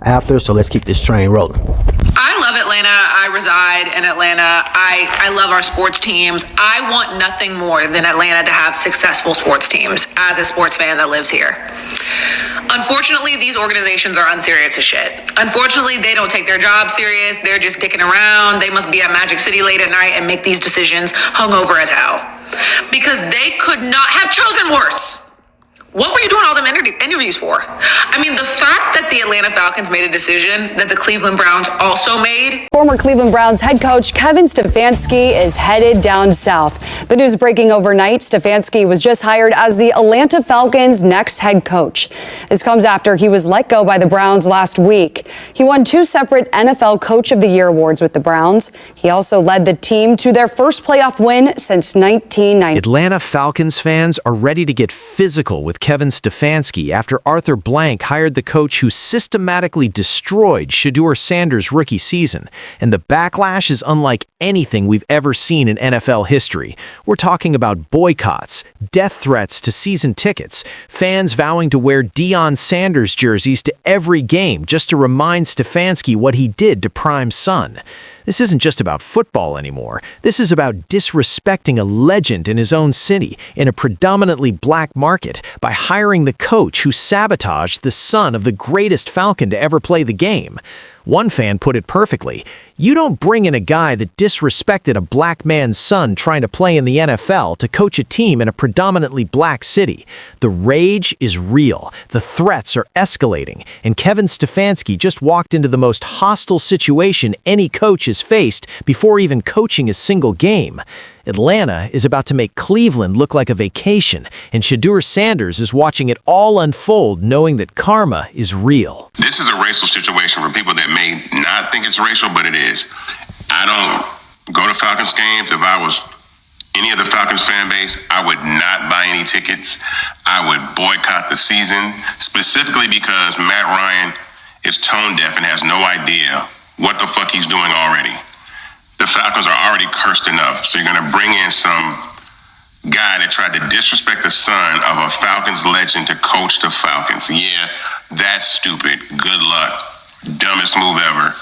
after, so let's keep this train rolling. I love Atlanta. I reside in Atlanta. I love our sports teams. I want nothing more than Atlanta to have successful sports teams as a sports fan that lives here. Unfortunately, these organizations are unserious as shit. Unfortunately, they don't take their job serious. They're just dicking around. They must be at Magic City late at night and make these decisions hungover as hell. Because they could not have chosen worse. What were you doing all them interviews for? I mean, the fact that the Atlanta Falcons made a decision that the Cleveland Browns also made. Former Cleveland Browns head coach Kevin Stefanski is headed down south. The news breaking overnight, Stefanski was just hired as the Atlanta Falcons' next head coach. This comes after he was let go by the Browns last week. He won 2 separate NFL Coach of the Year awards with the Browns. He also led the team to their first playoff win since 1990. Atlanta Falcons fans are ready to get physical with Kevin Stefanski after Arthur Blank hired the coach who systematically destroyed Shedeur Sanders' rookie season. And the backlash is unlike anything we've ever seen in NFL history. We're talking about boycotts, death threats to season tickets, fans vowing to wear Deion Sanders jerseys to every game just to remind Stefanski what he did to Prime's son. This isn't just about football anymore. This is about disrespecting a legend in his own city in a predominantly black market by hiring the coach who sabotaged the son of the greatest Falcon to ever play the game. One fan put it perfectly. You don't bring in a guy that disrespected a black man's son trying to play in the NFL to coach a team in a predominantly black city. The rage is real. The threats are escalating. And Kevin Stefanski just walked into the most hostile situation any coach has faced before even coaching a single game. Atlanta is about to make Cleveland look like a vacation, and Shedeur Sanders is watching it all unfold, knowing that karma is real. This is a racial situation for people that may not think it's racial, but it is. I don't go to Falcons games. If I was any of the Falcons fan base, I would not buy any tickets. I would boycott the season, specifically because Matt Ryan is tone deaf and has no idea what the fuck he's doing already. The Falcons are already cursed enough, so you're going to bring in some guy that tried to disrespect the son of a Falcons legend to coach the Falcons. Yeah, that's stupid. Good luck. Dumbest move ever.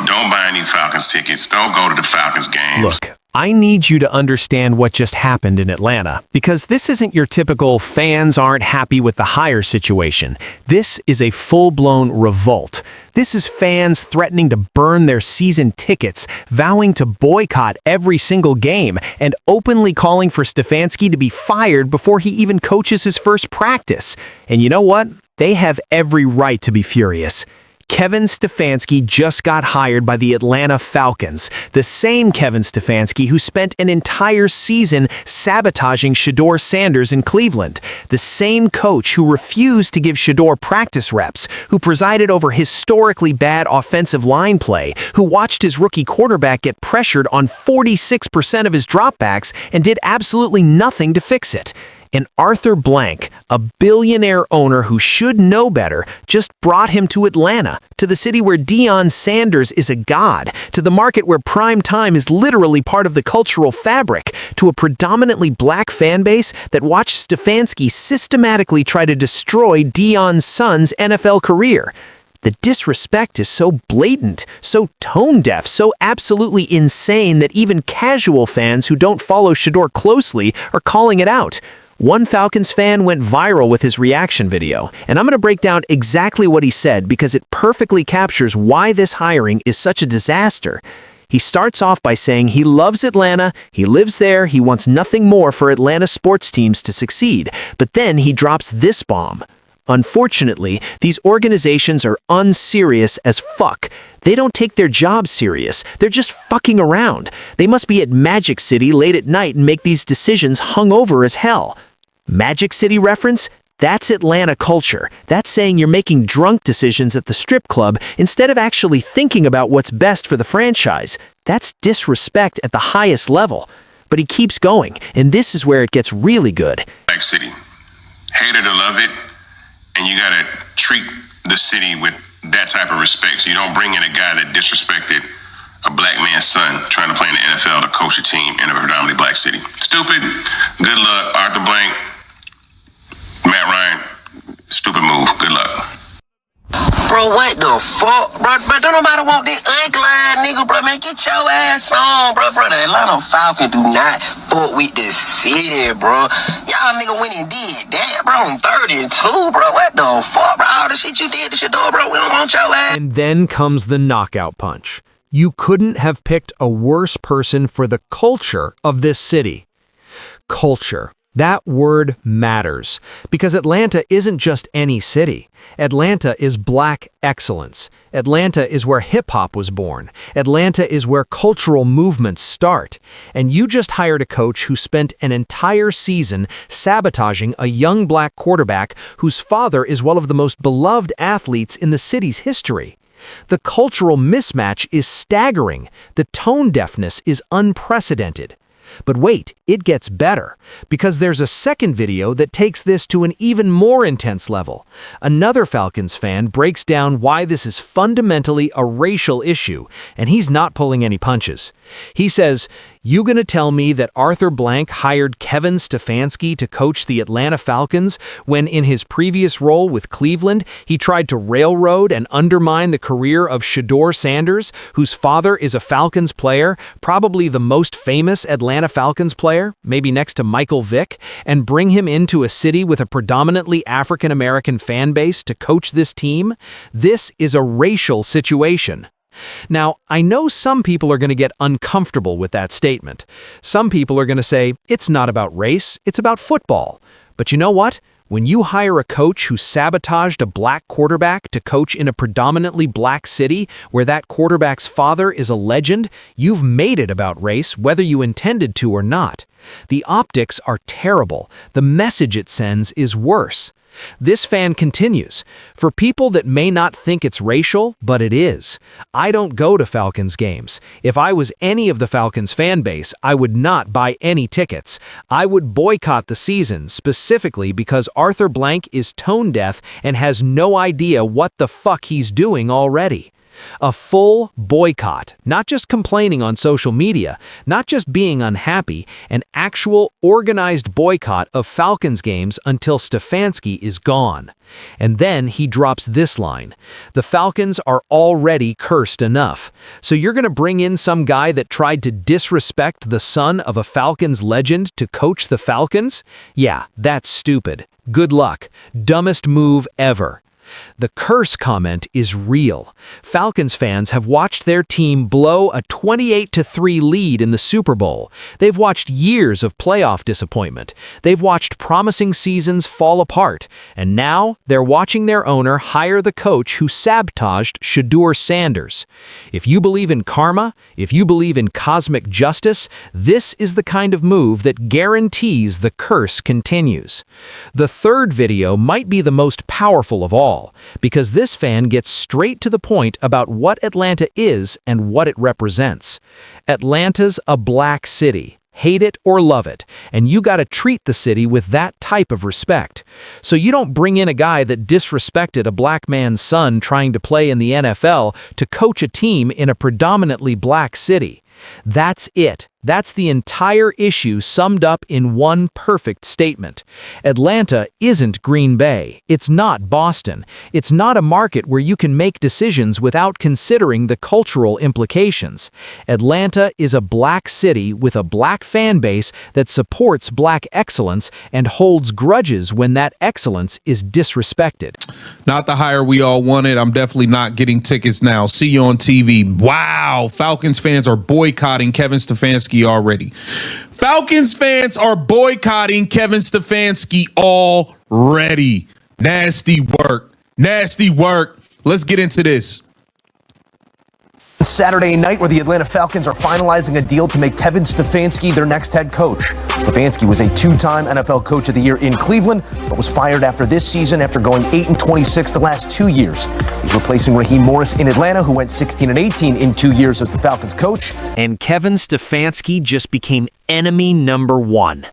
Don't buy any Falcons tickets. Don't go to the Falcons games. Look, I need you to understand what just happened in Atlanta, because this isn't your typical fans aren't happy with the hire situation. This is a full-blown revolt. This is fans threatening to burn their season tickets, vowing to boycott every single game, and openly calling for Stefanski to be fired before he even coaches his first practice. And you know what? They have every right to be furious. Kevin Stefanski just got hired by the Atlanta Falcons, the same Kevin Stefanski who spent an entire season sabotaging Shedeur Sanders in Cleveland, the same coach who refused to give Shedeur practice reps, who presided over historically bad offensive line play, who watched his rookie quarterback get pressured on 46% of his dropbacks and did absolutely nothing to fix it. And Arthur Blank, a billionaire owner who should know better, just brought him to Atlanta, to the city where Deion Sanders is a god, to the market where prime time is literally part of the cultural fabric, to a predominantly black fan base that watched Stefanski systematically try to destroy Deion's son's NFL career. The disrespect is so blatant, so tone-deaf, so absolutely insane that even casual fans who don't follow Shedeur closely are calling it out. One Falcons fan went viral with his reaction video, and I'm going to break down exactly what he said because it perfectly captures why this hiring is such a disaster. He starts off by saying he loves Atlanta, he lives there, he wants nothing more for Atlanta sports teams to succeed, but then he drops this bomb. Unfortunately, these organizations are unserious as fuck. They don't take their job serious. They're just fucking around. They must be at Magic City late at night and make these decisions hungover as hell. Magic City reference? That's Atlanta culture. That's saying you're making drunk decisions at the strip club instead of actually thinking about what's best for the franchise. That's disrespect at the highest level. But he keeps going, and this is where it gets really good. Magic City. Hate it or love it. And you gotta treat the city with that type of respect. So you don't bring in a guy that disrespected a black man's son trying to play in the NFL to coach a team in a predominantly black city. Stupid. Good luck, Arthur Blank. Matt Ryan. Stupid move. Good luck. Bro, what the fuck? Bro, don't nobody want this ugly nigga, bro, man. Get your ass on, bro. The Atlanta Falcons do not fuck with the city, bro. Y'all nigga went and did that, bro, on 32, bro. What the fuck, bro? All the shit you did to Shedeur, bro, we don't want your ass. And then comes the knockout punch. You couldn't have picked a worse person for the culture of this city. Culture. That word matters, because Atlanta isn't just any city. Atlanta is black excellence. Atlanta is where hip-hop was born. Atlanta is where cultural movements start. And you just hired a coach who spent an entire season sabotaging a young black quarterback whose father is one of the most beloved athletes in the city's history. The cultural mismatch is staggering. The tone deafness is unprecedented. But wait, it gets better, because there's a second video that takes this to an even more intense level. Another Falcons fan breaks down why this is fundamentally a racial issue, and he's not pulling any punches. He says, "You gonna tell me that Arthur Blank hired Kevin Stefanski to coach the Atlanta Falcons when in his previous role with Cleveland, he tried to railroad and undermine the career of Shedeur Sanders, whose father is a Falcons player, probably the most famous Atlanta Falcons player, maybe next to Michael Vick, and bring him into a city with a predominantly African-American fan base to coach this team? This is a racial situation." Now, I know some people are going to get uncomfortable with that statement. Some people are going to say, it's not about race, it's about football. But you know what? When you hire a coach who sabotaged a black quarterback to coach in a predominantly black city where that quarterback's father is a legend, you've made it about race, whether you intended to or not. The optics are terrible. The message it sends is worse. This fan continues, "For people that may not think it's racial, but it is. I don't go to Falcons games. If I was any of the Falcons fan base, I would not buy any tickets. I would boycott the season specifically because Arthur Blank is tone deaf and has no idea what the fuck he's doing already." A full boycott, not just complaining on social media, not just being unhappy, an actual organized boycott of Falcons games until Stefanski is gone. And then he drops this line: "The Falcons are already cursed enough. So you're going to bring in some guy that tried to disrespect the son of a Falcons legend to coach the Falcons? Yeah, that's stupid. Good luck. Dumbest move ever." The curse comment is real. Falcons fans have watched their team blow a 28-3 lead in the Super Bowl. They've watched years of playoff disappointment. They've watched promising seasons fall apart. And now they're watching their owner hire the coach who sabotaged Shedeur Sanders. If you believe in karma, if you believe in cosmic justice, this is the kind of move that guarantees the curse continues. The third video might be the most powerful of all, because this fan gets straight to the point about what Atlanta is and what it represents. Atlanta's a black city. Hate it or love it, and you gotta treat the city with that type of respect. So you don't bring in a guy that disrespected a black man's son trying to play in the NFL to coach a team in a predominantly black city. That's it. That's the entire issue summed up in one perfect statement. Atlanta isn't Green Bay. It's not Boston. It's not a market where you can make decisions without considering the cultural implications. Atlanta is a black city with a black fan base that supports black excellence and holds grudges when that excellence is disrespected. Not the hire we all wanted. I'm definitely not getting tickets now. See you on TV. Wow. Falcons fans are boycotting Kevin Stefanski already. Falcons fans are boycotting Kevin Stefanski already. Nasty work. Nasty work. Let's get into this. Saturday night, where the Atlanta Falcons are finalizing a deal to make Kevin Stefanski their next head coach. Stefanski was a two-time NFL Coach of the Year in Cleveland, but was fired after this season after going 8-26 the last 2 years. He's replacing Raheem Morris in Atlanta, who went 16-18 in 2 years as the Falcons coach. And Kevin Stefanski just became enemy number one.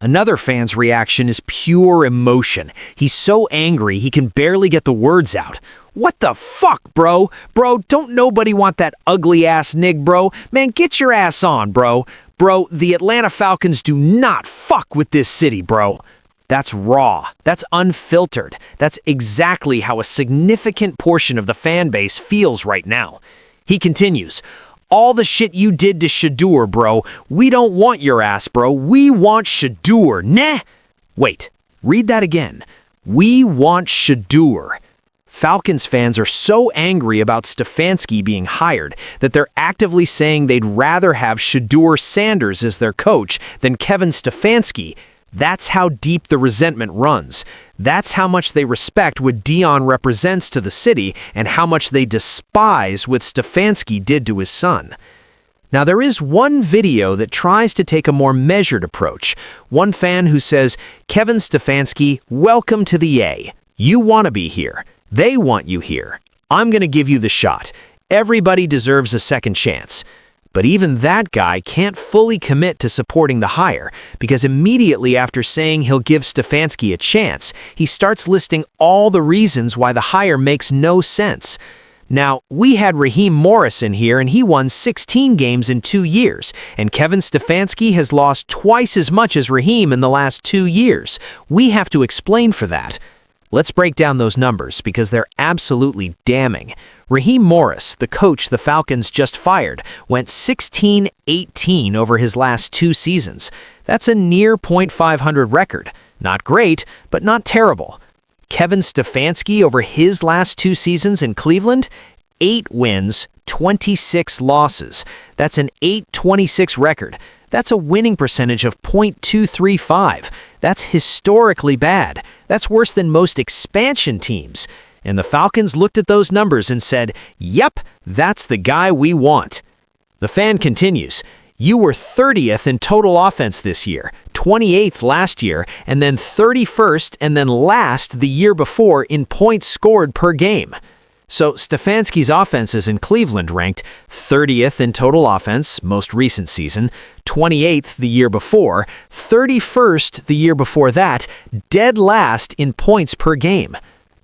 Another fan's reaction is pure emotion. He's so angry he can barely get the words out. What the fuck, bro? Bro, don't nobody want that ugly-ass nig, bro? Man, get your ass on, bro. Bro, the Atlanta Falcons do not fuck with this city, bro. That's raw. That's unfiltered. That's exactly how a significant portion of the fan base feels right now. He continues, all the shit you did to Shedeur, bro. We don't want your ass, bro. We want Shedeur. Nah. Wait, read that again. We want Shedeur. Falcons fans are so angry about Stefanski being hired that they're actively saying they'd rather have Shedeur Sanders as their coach than Kevin Stefanski. That's how deep the resentment runs. That's how much they respect what Deion represents to the city and how much they despise what Stefanski did to his son. Now, there is one video that tries to take a more measured approach. One fan who says, Kevin Stefanski, welcome to the A. You want to be here. They want you here. I'm going to give you the shot. Everybody deserves a second chance. But even that guy can't fully commit to supporting the hire because immediately after saying he'll give Stefanski a chance, he starts listing all the reasons why the hire makes no sense. Now, we had Raheem Morris in here and he won 16 games in 2 years, and Kevin Stefanski has lost twice as much as Raheem in the last 2 years. We have to explain for that. Let's break down those numbers because they're absolutely damning. Raheem Morris, the coach the Falcons just fired, went 16-18 over his last 2 seasons. That's a near .500 record. Not great, but not terrible. Kevin Stefanski over his last 2 seasons in Cleveland, 8 wins, 26 losses. That's an .826 record. That's a winning percentage of .235. That's historically bad. That's worse than most expansion teams. And the Falcons looked at those numbers and said, yep, that's the guy we want. The fan continues, you were 30th in total offense this year, 28th last year, and then 31st and then last the year before in points scored per game. So Stefanski's offenses in Cleveland ranked 30th in total offense, most recent season, 28th the year before, 31st the year before that, dead last in points per game.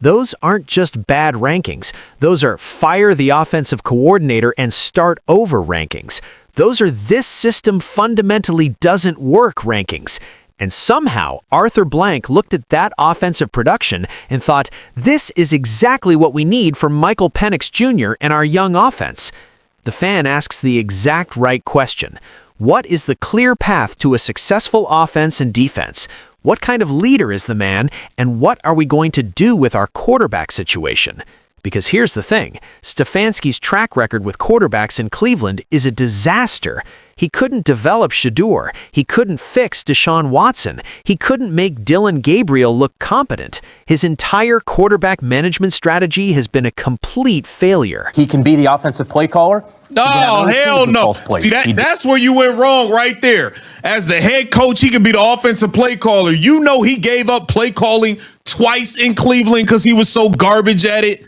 Those aren't just bad rankings. Those are fire the offensive coordinator and start over rankings. Those are this system fundamentally doesn't work rankings. And somehow, Arthur Blank looked at that offensive production and thought, this is exactly what we need for Michael Penix Jr. and our young offense. The fan asks the exact right question. What is the clear path to a successful offense and defense? What kind of leader is the man, and what are we going to do with our quarterback situation? Because here's the thing, Stefanski's track record with quarterbacks in Cleveland is a disaster. He couldn't develop Shedeur. He couldn't fix Deshaun Watson. He couldn't make Dylan Gabriel look competent. His entire quarterback management strategy has been a complete failure. He can be the offensive play caller. No, hell no. See, that's where you went wrong right there. As the head coach, he can be the offensive play caller. You know he gave up play calling twice in Cleveland because he was so garbage at it.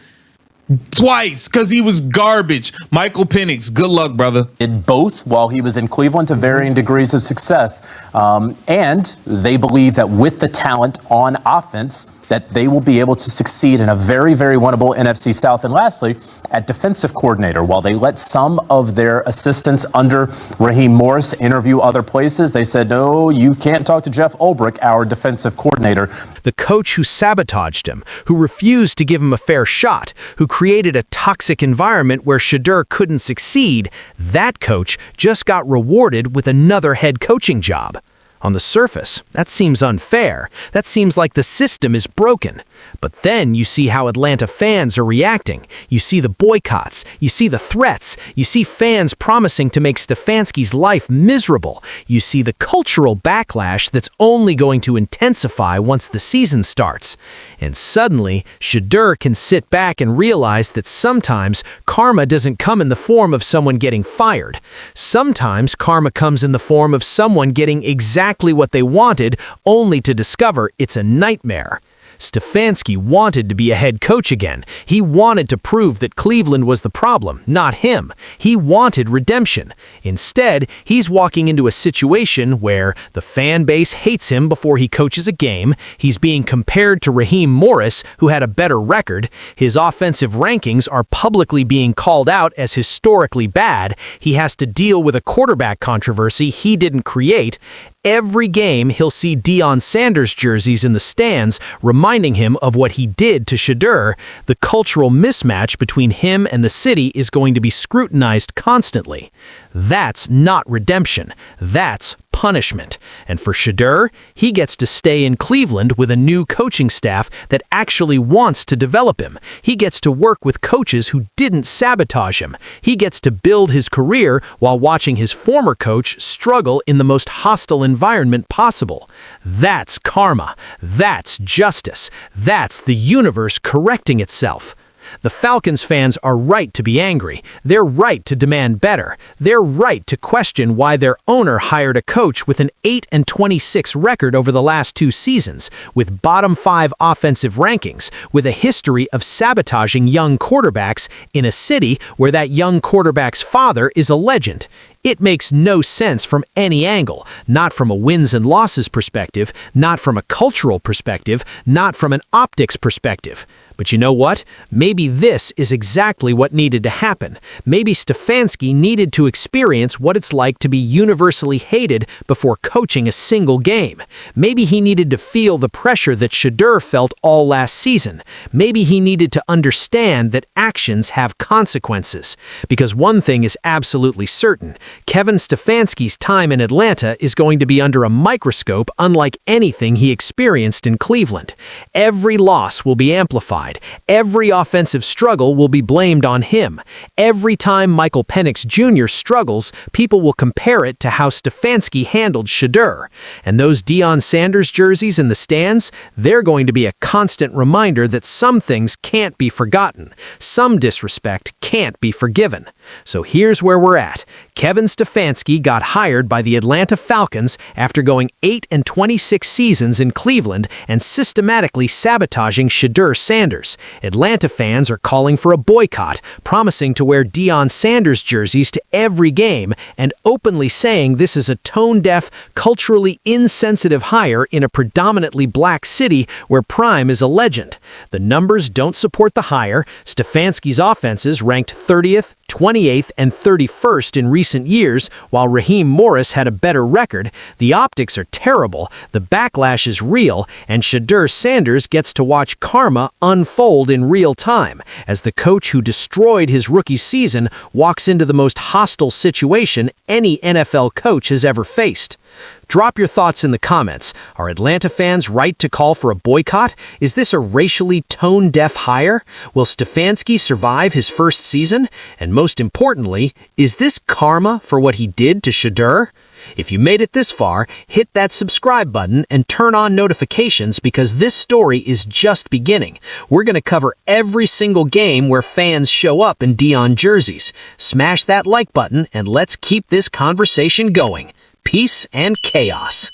Twice, because he was garbage. Michael Penix, good luck, brother. Did both while he was in Cleveland to varying degrees of success. And they believe that with the talent on offense, that they will be able to succeed in a very, very winnable NFC South. And lastly, at defensive coordinator, while they let some of their assistants under Raheem Morris interview other places, they said, no, you can't talk to Jeff Ulbrich, our defensive coordinator. The coach who sabotaged him, who refused to give him a fair shot, who created a toxic environment where Shedeur couldn't succeed, that coach just got rewarded with another head coaching job. On the surface, that seems unfair. That seems like the system is broken. But then you see how Atlanta fans are reacting. You see the boycotts. You see the threats. You see fans promising to make Stefanski's life miserable. You see the cultural backlash that's only going to intensify once the season starts. And suddenly, Shedeur can sit back and realize that sometimes karma doesn't come in the form of someone getting fired. Sometimes karma comes in the form of someone getting exactly what they wanted, only to discover it's a nightmare. Stefanski wanted to be a head coach again. He wanted to prove that Cleveland was the problem, not him. He wanted redemption. Instead, he's walking into a situation where the fan base hates him before he coaches a game. He's being compared to Raheem Morris, who had a better record. His offensive rankings are publicly being called out as historically bad. He has to deal with a quarterback controversy he didn't create. Every game, he'll see Deion Sanders jerseys in the stands, reminding him of what he did to Shedeur. The cultural mismatch between him and the city is going to be scrutinized constantly. That's not redemption. That's punishment. And for Shedeur, he gets to stay in Cleveland with a new coaching staff that actually wants to develop him. He gets to work with coaches who didn't sabotage him. He gets to build his career while watching his former coach struggle in the most hostile environment possible. That's karma. That's justice. That's the universe correcting itself. The Falcons fans are right to be angry. They're right to demand better. They're right to question why their owner hired a coach with an 8-26 record over the last 2 seasons, with bottom 5 offensive rankings, with a history of sabotaging young quarterbacks in a city where that young quarterback's father is a legend. It makes no sense from any angle, not from a wins and losses perspective, not from a cultural perspective, not from an optics perspective. But you know what? Maybe this is exactly what needed to happen. Maybe Stefanski needed to experience what it's like to be universally hated before coaching a single game. Maybe he needed to feel the pressure that Shedeur felt all last season. Maybe he needed to understand that actions have consequences. Because one thing is absolutely certain. Kevin Stefanski's time in Atlanta is going to be under a microscope unlike anything he experienced in Cleveland. Every loss will be amplified. Every offensive struggle will be blamed on him. Every time Michael Penix Jr. struggles, people will compare it to how Stefanski handled Shedeur. And those Deion Sanders jerseys in the stands, they're going to be a constant reminder that some things can't be forgotten. Some disrespect can't be forgiven. So here's where we're at. Kevin Stefanski got hired by the Atlanta Falcons after going 8-26 seasons in Cleveland and systematically sabotaging Shedeur Sanders. Atlanta fans are calling for a boycott, promising to wear Deion Sanders jerseys to every game, and openly saying this is a tone-deaf, culturally insensitive hire in a predominantly black city where Prime is a legend. The numbers don't support the hire. Stefanski's offenses ranked 30th, 28th, and 31st in recent years, while Raheem Morris had a better record. The optics are terrible, the backlash is real, and Shedeur Sanders gets to watch karma unfold in real time, as the coach who destroyed his rookie season walks into the most hostile situation any NFL coach has ever faced. Drop your thoughts in the comments. Are Atlanta fans right to call for a boycott? Is this a racially tone-deaf hire? Will Stefanski survive his first season? And most importantly, is this karma for what he did to Shedeur? If you made it this far, hit that subscribe button and turn on notifications because this story is just beginning. We're going to cover every single game where fans show up in Deion jerseys. Smash that like button and let's keep this conversation going. Peace and chaos.